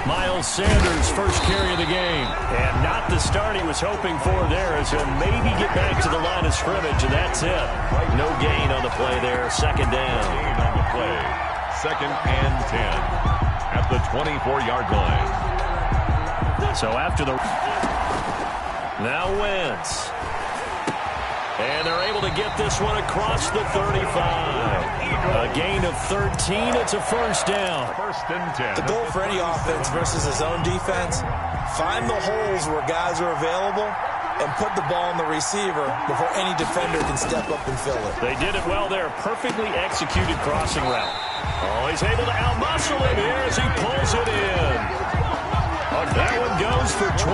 Miles Sanders' first carry of the game. And not the start he was hoping for there, as he'll maybe get back to the line of scrimmage, and that's it. No gain on the play there. Second down. Gain on the play. 2nd and 10 at the 24-yard line. So after the... Now Wentz. And they're able to get this one across the 35. A gain of 13. It's a first down. 1st and 10. The goal for any offense versus his own defense, find the holes where guys are available and put the ball on the receiver before any defender can step up and fill it. They did it well there. Perfectly executed crossing route. Oh, he's able to outmuscle him here as he pulls it in. That one goes for 24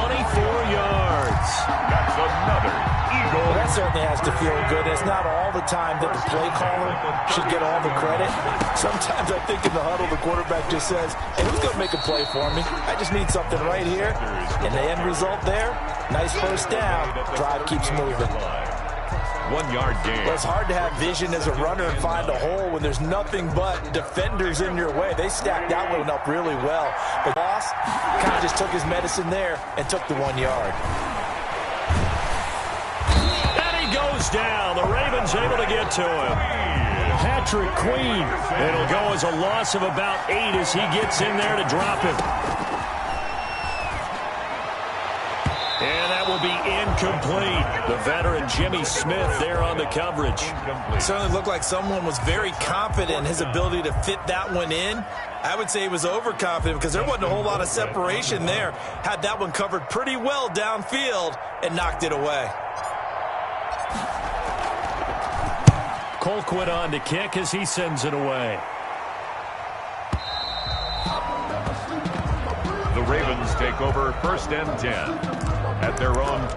yards. That's another Eagle. Well, that certainly has to feel good. It's not all the time that the play caller should get all the credit. Sometimes I think in the huddle, the quarterback just says, hey, who's going to make a play for me? I just need something right here. And the end result there, nice first down. Drive keeps moving. 1-yard gain. Well, it's hard to have vision as a runner and find a hole when there's nothing but defenders in your way. They stacked that one up really well. But Boss kind of just took his medicine there and took the 1 yard. And he goes down. The Ravens able to get to him. Patrick Queen. It'll go as a loss of about 8 as he gets in there to drop him. And that will be incomplete. The veteran Jimmy Smith there on the coverage. It certainly looked like someone was very confident in his ability to fit that one in. I would say he was overconfident because there wasn't a whole lot of separation there. Had that one covered pretty well downfield and knocked it away. Colquitt on to kick as he sends it away. The Ravens take over 1st and 10 at their own.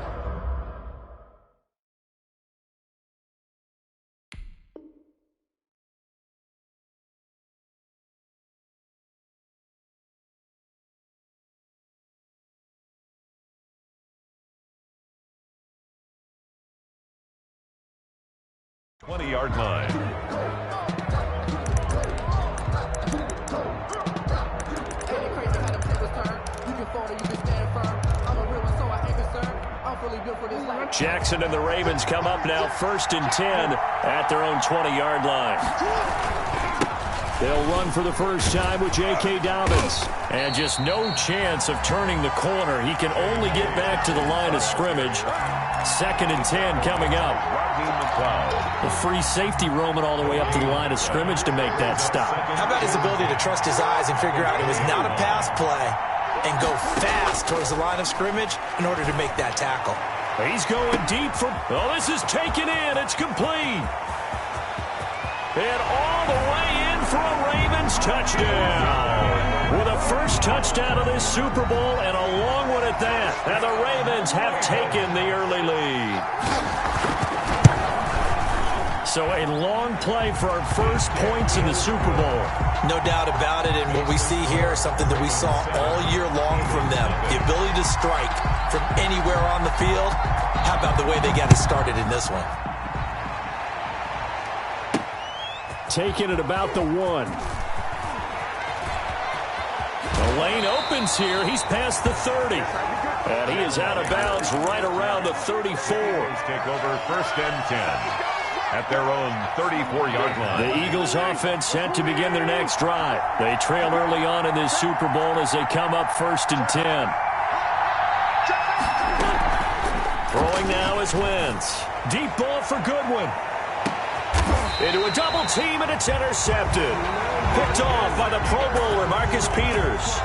Yard line. Jackson and the Ravens come up now 1st and 10 at their own 20-yard line. They'll run for the first time with J.K. Dobbins. And just no chance of turning the corner. He can only get back to the line of scrimmage. 2nd and 10 coming up. The free safety roaming all the way up to the line of scrimmage to make that stop. How about his ability to trust his eyes and figure out it was not a pass play and go fast towards the line of scrimmage in order to make that tackle. He's going deep for... Oh, this is taken in. It's complete. And all the way in for a Ravens touchdown. With a first touchdown of this Super Bowl and a long one at that. And the Ravens have taken the early lead. So a long play for our first points in the Super Bowl. No doubt about it, and what we see here is something that we saw all year long from them. The ability to strike from anywhere on the field. How about the way they got it started in this one? Taking it about the 1. The lane opens here. He's past the 30. And he is out of bounds right around the 34. Take over 1st and 10 at their own 34-yard line. The Eagles offense set to begin their next drive. They trail early on in this Super Bowl as they come up 1st and 10. Throwing now is Wentz. Deep ball for Goodwin. Into a double team, and it's intercepted. Picked off by the Pro Bowler, Marcus Peters.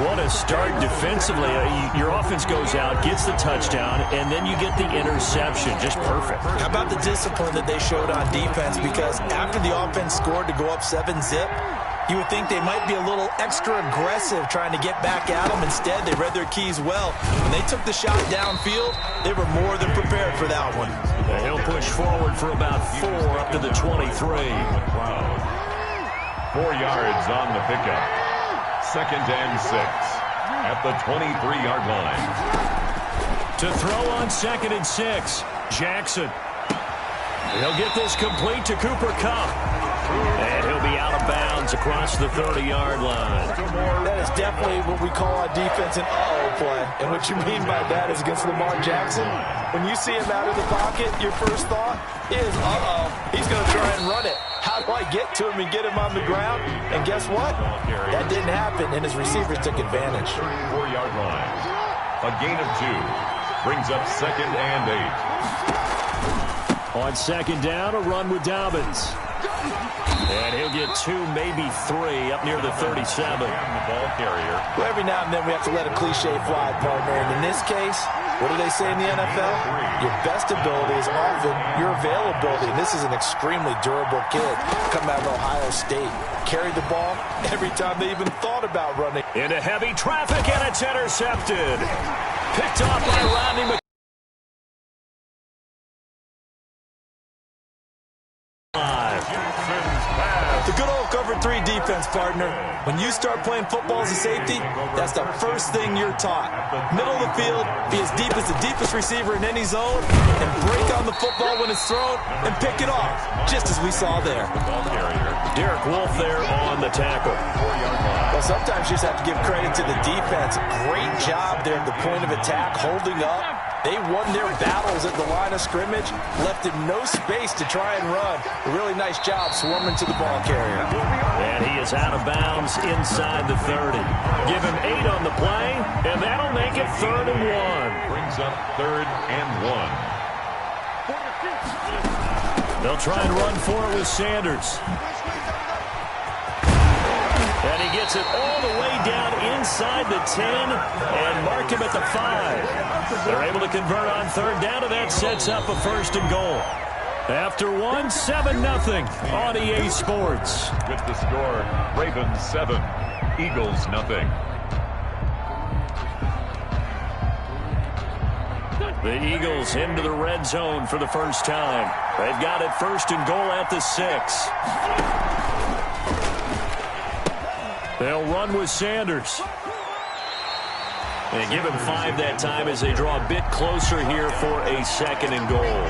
What a start defensively. Your offense goes out, gets the touchdown, and then you get the interception. Just perfect. How about the discipline that they showed on defense? Because after the offense scored to go up 7-zip, you would think they might be a little extra aggressive trying to get back at them. Instead, they read their keys well. When they took the shot downfield, they were more than prepared for that one. And he'll push forward for about 4 up to the 23. 4 yards on the pickup. 2nd and 6 at the 23-yard line. To throw on 2nd and 6, Jackson. He'll get this complete to Cooper Kupp. And he'll be out of bounds across the 30-yard line. That is definitely what we call on defense an uh-oh play. And what you mean by that is against Lamar Jackson, when you see him out of the pocket, your first thought is, uh-oh, he's going to try and run it. How do I get to him and get him on the ground? And guess what? That didn't happen, and his receivers took advantage. 34-yard line. A gain of 2 brings up 2nd and 8. On 2nd down, a run with Dobbins. And he'll get 2, maybe 3 up near the 37. The ball carrier. Well, every now and then we have to let a cliche fly, partner. And in this case, what do they say in the NFL? Your best ability is often your availability. And this is an extremely durable kid coming out of Ohio State. Carried the ball every time they even thought about running. Into heavy traffic, and it's intercepted. Picked off by Rodney McCoy. The good old cover 3 defense, partner. When you start playing football as a safety, that's the first thing you're taught. Middle of the field, be as deep as the deepest receiver in any zone, and break on the football when it's thrown, and pick it off, just as we saw there. Derek Wolfe there on the tackle. Well, sometimes you just have to give credit to the defense. Great job there at the point of attack, holding up. They won their battles at the line of scrimmage, left him no space to try and run. A really nice job swarming to the ball carrier. And he is out of bounds inside the 30. Give him 8 on the play, and that'll make it 3rd and 1. Brings up 3rd and 1. They'll try and run for it with Sanders. And he gets it all the way down inside the 10 and mark him at the 5. They're able to convert on 3rd down, and that sets up a 1st and goal. After 1, 7-0 on EA Sports. With the score, Ravens 7, Eagles 0. The Eagles into the red zone for the first time. They've got it 1st and goal at the 6. They'll run with Sanders. And give him 5 that time as they draw a bit closer here for a 2nd and goal.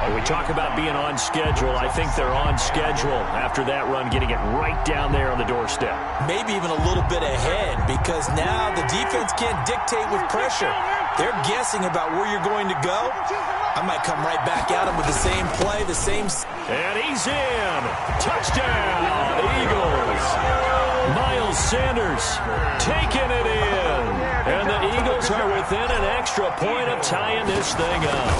When we talk about being on schedule, I think they're on schedule after that run, getting it right down there on the doorstep. Maybe even a little bit ahead, because now the defense can't dictate with pressure. They're guessing about where you're going to go. I might come right back at him with the same play, the same... And he's in. Touchdown, Eagles. Miles Sanders taking it in. And the Eagles are within an extra point of tying this thing up.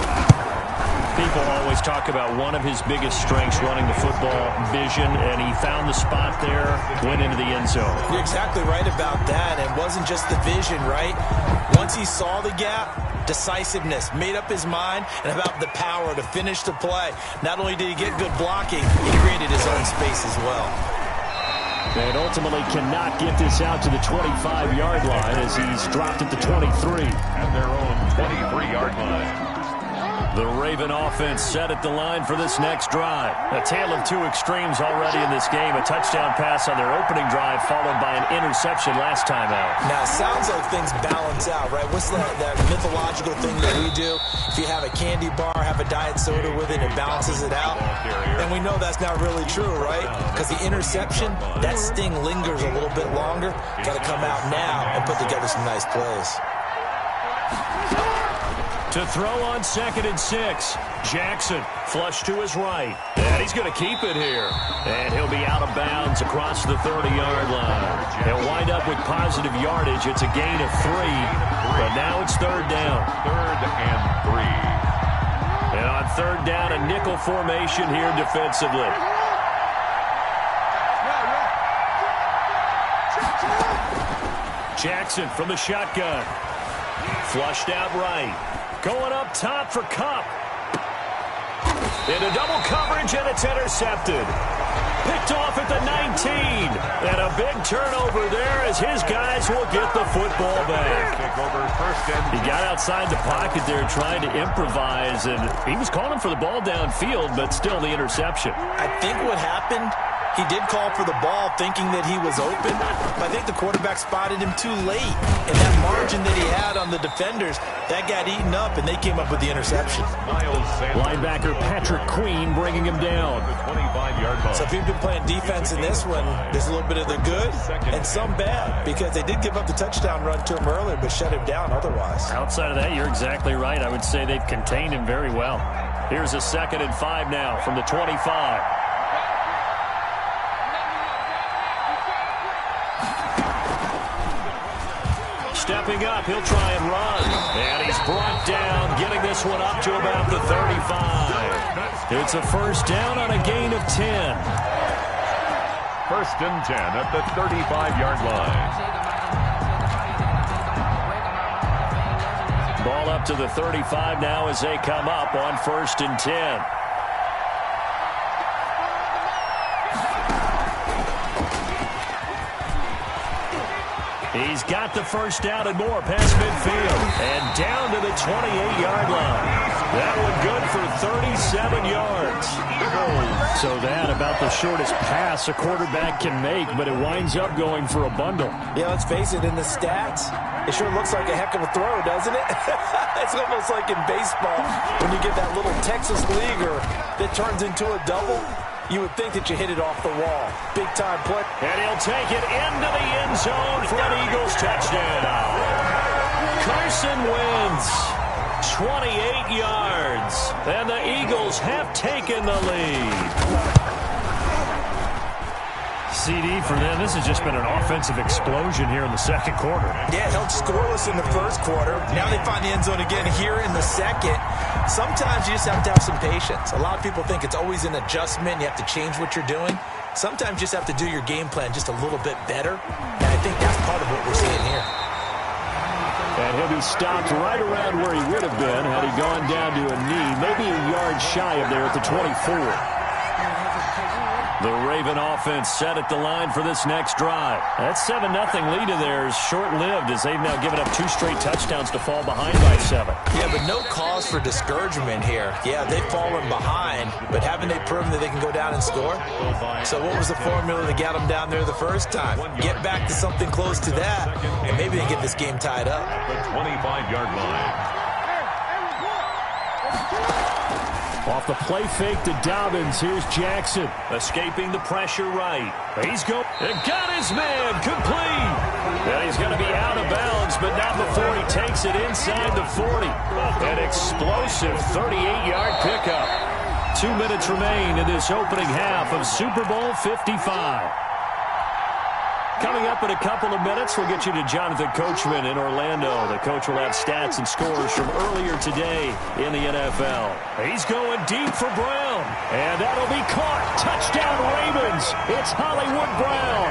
People always talk about one of his biggest strengths, running the football, vision, and he found the spot there, went into the end zone. You're exactly right about that. It wasn't just the vision, right? Once he saw the gap, decisiveness, made up his mind, and about the power to finish the play. Not only did he get good blocking, he created his own space as well. And ultimately cannot get this out to the 25-yard line as he's dropped at the 23. At their own 23-yard line. The Raven offense set at the line for this next drive. A tale of 2 extremes already in this game. A touchdown pass on their opening drive followed by an interception last time out. Now, it sounds like things balance out, right? What's that mythological thing that we do? If you have a candy bar, have a diet soda with it, it balances it out. And we know that's not really true, right? Because the interception, that sting lingers a little bit longer. Got to come out now and put together some nice plays. To throw on 2nd and 6. Jackson flush to his right. And he's going to keep it here. And he'll be out of bounds across the 30-yard line. He'll wind up with positive yardage. It's a gain of 3. But now it's 3rd down. 3rd and 3. And on 3rd down, a nickel formation here defensively. Jackson from the shotgun. Flushed out right. Going up top for Kupp. Into double coverage, and it's intercepted. Picked off at the 19. And a big turnover there as his guys will get the football back. He got outside the pocket there trying to improvise, and he was calling for the ball downfield, but still the interception. I think what happened He did call for the ball thinking that he was open, but I think the quarterback spotted him too late. And that margin that he had on the defenders, that got eaten up, and they came up with the interception. Linebacker Patrick Queen bringing him down. So if you've been playing defense in this one, there's a little bit of the good and some bad, because they did give up the touchdown run to him earlier, but shut him down otherwise. Outside of that, you're exactly right. I would say they've contained him very well. Here's a 2nd and 5 now from the 25. Stepping up, he'll try and run. And he's brought down, getting this one up to about the 35. It's a first down on a gain of 10. 1st and 10 at the 35-yard line. Ball up to the 35 now as they come up on 1st and 10. He's got the first down and more past midfield. And down to the 28-yard line. That one good for 37 yards. So that about the shortest pass a quarterback can make, but it winds up going for a bundle. Yeah, let's face it, in the stats, it sure looks like a heck of a throw, doesn't it? It's almost like in baseball when you get that little Texas leaguer that turns into a double. You would think that you hit it off the wall. Big-time play. And he'll take it into the end zone for an Eagles touchdown. Carson Wentz, 28 yards. And the Eagles have taken the lead. CD for them. This has just been an offensive explosion here in the 2nd quarter. Yeah, held scoreless in the 1st quarter. Now they find the end zone again here in the 2nd. Sometimes you just have to have some patience. A lot of people think it's always an adjustment. You have to change what you're doing. Sometimes you just have to do your game plan just a little bit better. And I think that's part of what we're seeing here. And he'll be stopped right around where he would have been had he gone down to a knee. Maybe a yard shy of there at the 24. The Raven offense set at the line for this next drive. That 7-0 lead of theirs short-lived as they've now given up 2 straight touchdowns to fall behind by 7. Yeah, but no cause for discouragement here. Yeah, they've fallen behind, but haven't they proven that they can go down and score? So what was the formula that got them down there the first time? Get back to something close to that, and maybe they get this game tied up. The 25-yard line. Off the play fake to Dobbins, here's Jackson. Escaping the pressure right. He's going. And got his man complete. And he's going to be out of bounds, but not before he takes it inside the 40. An explosive 38-yard pickup. 2 minutes remain in this opening half of Super Bowl 55. Coming up in a couple of minutes, we'll get you to Jonathan Coachman in Orlando. The coach will have stats and scores from earlier today in the NFL. He's going deep for Brown, and that'll be caught. Touchdown Ravens. It's Hollywood Brown.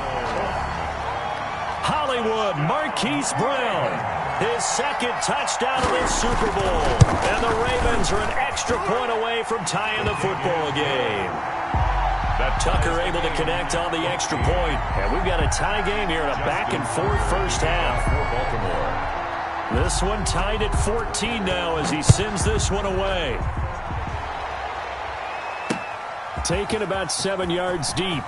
Hollywood Marquise Brown. His 2nd touchdown of this Super Bowl. And the Ravens are an extra point away from tying the football game. Tucker able to connect on the extra point. And we've got a tie game here in a back-and-forth first half. This one tied at 14 now as he sends this one away. Taken about 7 yards deep.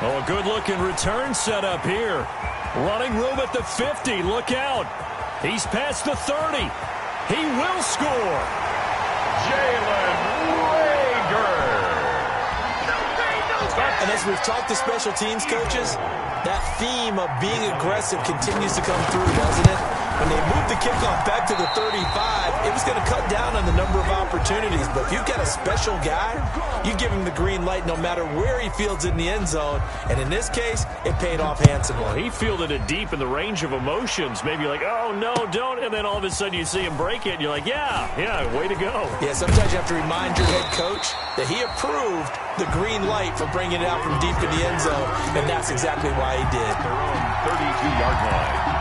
Oh, a good-looking return set up here. Running room at the 50. Look out. He's past the 30. He will score. Jalen. And as we've talked to special teams coaches, that theme of being aggressive continues to come through, doesn't it? When they moved the kickoff back to the 35, it was going to cut down on the number of opportunities. But if you've got a special guy, you give him the green light no matter where he fields it in the end zone. And in this case, it paid off handsomely. Well, he fielded it deep in the range of emotions. Maybe you're like, oh, no, don't. And then all of a sudden you see him break it, and you're like, yeah, way to go. Yeah, sometimes you have to remind your head coach that he approved the green light for bringing it out from deep in the end zone. And that's exactly why he did. Their own 32-yard line.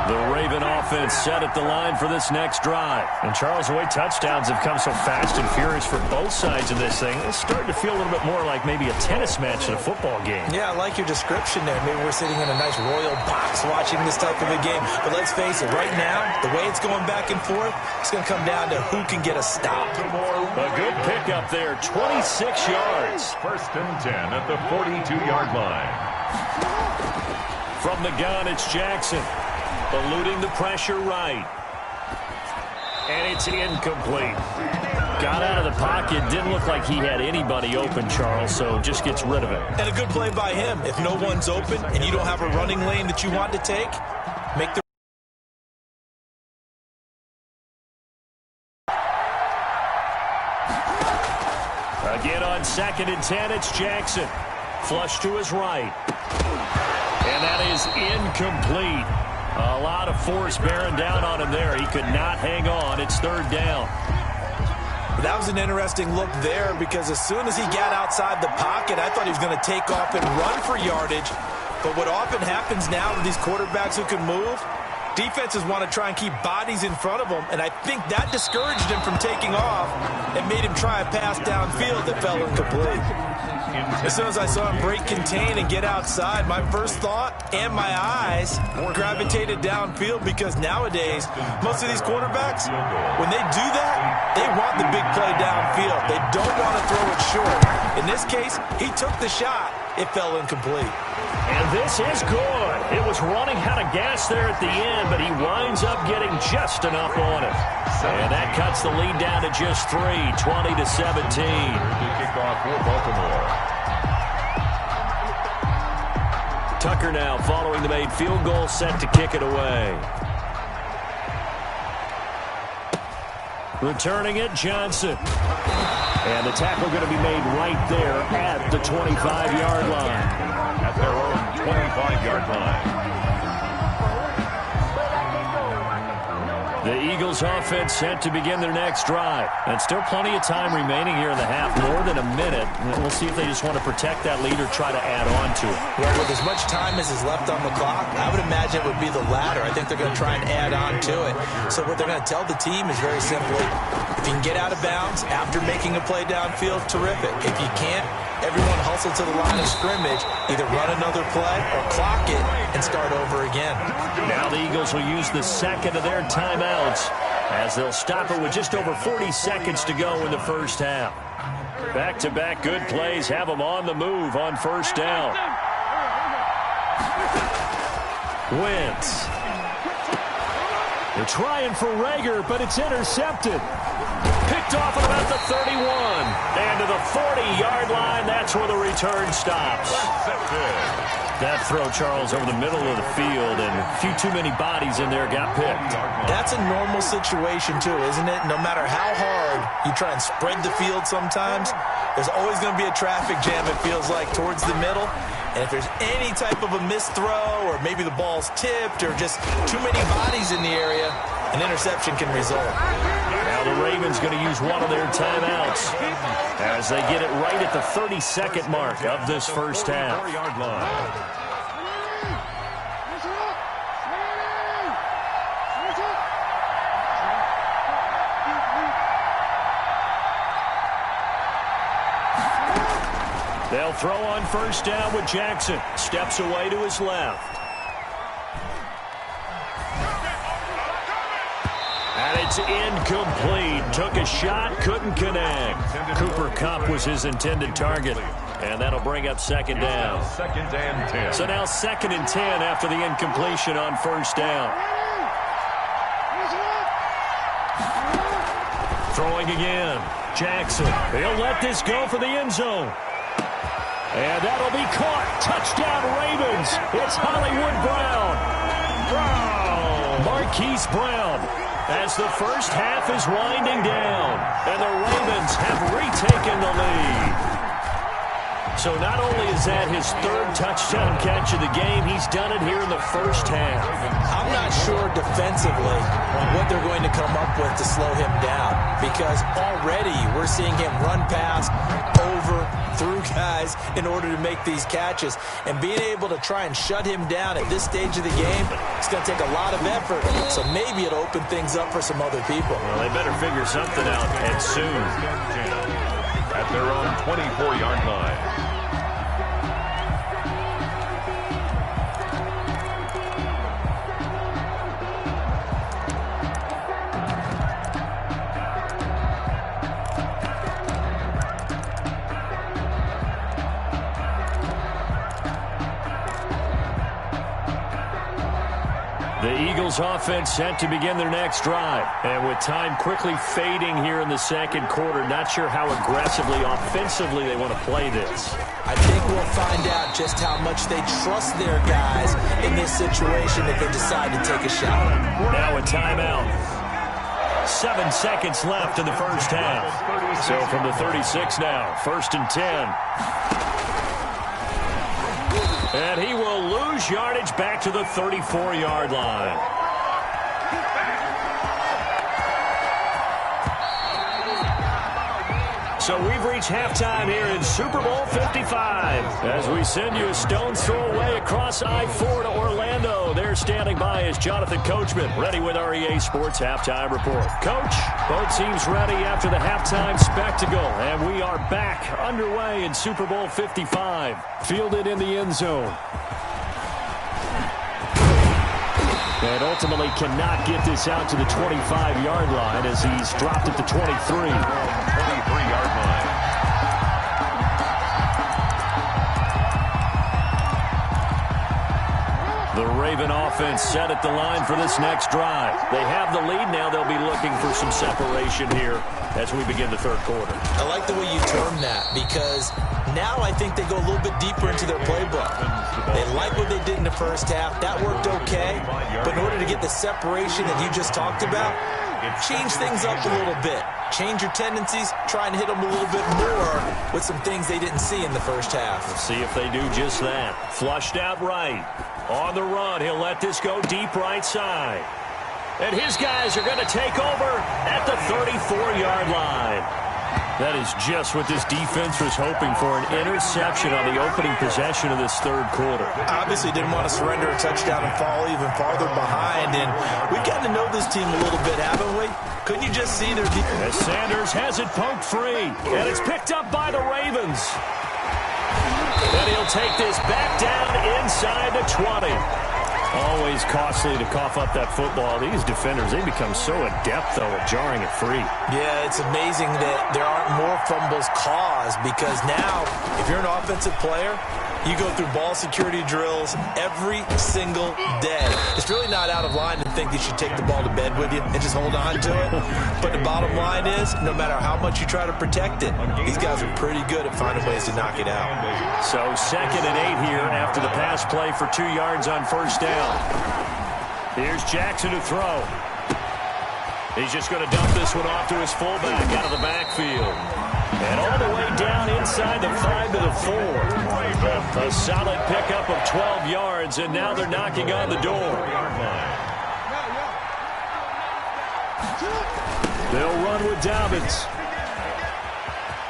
The Raven offense set at the line for this next drive. And Charles, the way touchdowns have come so fast and furious for both sides of this thing, it's starting to feel a little bit more like maybe a tennis match than a football game. Yeah, I like your description there. Maybe we're sitting in a nice royal box watching this type of a game. But let's face it, right now, the way it's going back and forth, it's going to come down to who can get a stop. A good pickup there, 26 yards. First and 10 at the 42-yard line. From the gun, it's Jackson. Eluding the pressure right. And it's incomplete. Got out of the pocket. Didn't look like he had anybody open, Charles, so just gets rid of it. And a good play by him. If no one's open and you don't have a running lane that you want to take, make the again on 2nd and 10, it's Jackson. Flush to his right. And that is incomplete. A lot of force bearing down on him there. He could not hang on. It's 3rd down. That was an interesting look there because as soon as he got outside the pocket, I thought he was going to take off and run for yardage. But what often happens now with these quarterbacks who can move, defenses want to try and keep bodies in front of them, and I think that discouraged him from taking off and made him try a pass downfield that fell incomplete. As soon as I saw him break contain and get outside, my first thought and my eyes gravitated downfield because nowadays, most of these quarterbacks, when they do that, they want the big play downfield. They don't want to throw it short. In this case, he took the shot. It fell incomplete. And this is good. It was running out of gas there at the end, but he winds up getting just enough on it. And that cuts the lead down to just 3, 20-17. Kickoff for Baltimore. Tucker now following the made field goal, set to kick it away. Returning it, Johnson. And the tackle going to be made right there at the 25-yard line. At their own 25-yard line. The Eagles offense set to begin their next drive. And still plenty of time remaining here in the half, more than a minute. We'll see if they just want to protect that lead or try to add on to it. Well, with as much time as is left on the clock, I would imagine it would be the latter. I think they're going to try and add on to it. So what they're going to tell the team is very simply, if you can get out of bounds after making a play downfield, terrific. If you can't, everyone hustle to the line of scrimmage, either run another play or clock it and start over again. Now the Eagles will use the second of their timeouts as they'll stop it with just over 40 seconds to go in the first half. Back-to-back good plays have them on the move on first down. Wentz. They're trying for Rager, but it's intercepted. Picked off at about the 31. And to the 40-yard line, that's where the return stops. That throw, Charles, over the middle of the field, and a few too many bodies in there got picked. That's a normal situation, too, isn't it? No matter how hard you try and spread the field sometimes, there's always going to be a traffic jam, it feels like, towards the middle. And if there's any type of a missed throw or maybe the ball's tipped or just too many bodies in the area, an interception can result. Now the Ravens going to use one of their timeouts as they get it right at the 32nd mark of this first half. They'll throw on first down with Jackson. Steps away to his left. And it's incomplete. Took a shot, couldn't connect. Cooper Kupp was his intended target. And that'll bring up second down. Second and 10. So now 2nd and 10 after the incompletion on first down. Throwing again. Jackson. He'll let this go for the end zone. And that'll be caught. Touchdown, Ravens. It's Hollywood Brown. Marquise Brown. As the first half is winding down. And the Ravens have retaken the lead. So not only is that his 3rd touchdown catch of the game, he's done it here in the first half. I'm not sure defensively what they're going to come up with to slow him down, because already we're seeing him run past over through guys in order to make these catches. And being able to try and shut him down at this stage of the game, it's going to take a lot of effort. So maybe it'll open things up for some other people. Well, they better figure something out, and soon. At their own 24-yard line. The Eagles offense set to begin their next drive. And with time quickly fading here in the second quarter, not sure how aggressively, offensively they want to play this. I think we'll find out just how much they trust their guys in this situation if they decide to take a shot. Now a timeout. 7 seconds left in the first half. So from the 36 now, 1st and 10. And he will lose yardage back to the 34-yard line. So we've reached halftime here in Super Bowl 55. As we send you a stone's throw away across I-4 to Orlando. There standing by is Jonathan Coachman, ready with our EA Sports Halftime Report. Coach, both teams ready after the halftime spectacle. And we are back underway in Super Bowl 55. Fielded in the end zone. And ultimately cannot get this out to the 25-yard line as he's dropped at the 23. 23-yard line. The Raven offense set at the line for this next drive. They have the lead now. They'll be looking for some separation here as we begin the third quarter. I like the way you term that because now I think they go a little bit deeper into their playbook. They like what they did in the first half. That worked okay. But in order to get the separation that you just talked about, change things up a little bit. Change your tendencies. Try and hit them a little bit more with some things they didn't see in the first half. Let's see if they do just that. Flushed out right. On the run, he'll let this go deep right side. And his guys are going to take over at the 34-yard line. That is just what this defense was hoping for, an interception on the opening possession of this third quarter. Obviously didn't want to surrender a touchdown and fall even farther behind, and we've gotten to know this team a little bit, haven't we? Couldn't you just see their defense? As Sanders has it poked free, and it's picked up by the Ravens. And he'll take this back down inside the 20. Always costly to cough up that football. These defenders, they become so adept, though, at jarring it free. Yeah, it's amazing that there aren't more fumbles caused because now, if you're an offensive player, you go through ball security drills every single day. It's really not out of line to think that you take the ball to bed with you and just hold on to it. But the bottom line is, no matter how much you try to protect it, these guys are pretty good at finding ways to knock it out. So 2nd and 8 here after the pass play for 2 yards on first down. Here's Jackson to throw. He's just going to dump this one off to his fullback out of the backfield. And all the way down inside the 5 to the 4. A solid pickup of 12 yards, and now they're knocking on the door. They'll run with Dobbins.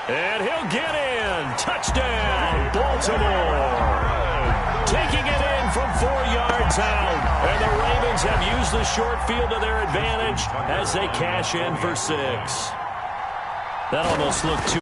And he'll get in. Touchdown, Baltimore. Taking it in from 4 yards out. And the Ravens have used the short field to their advantage as they cash in for 6. That almost looked too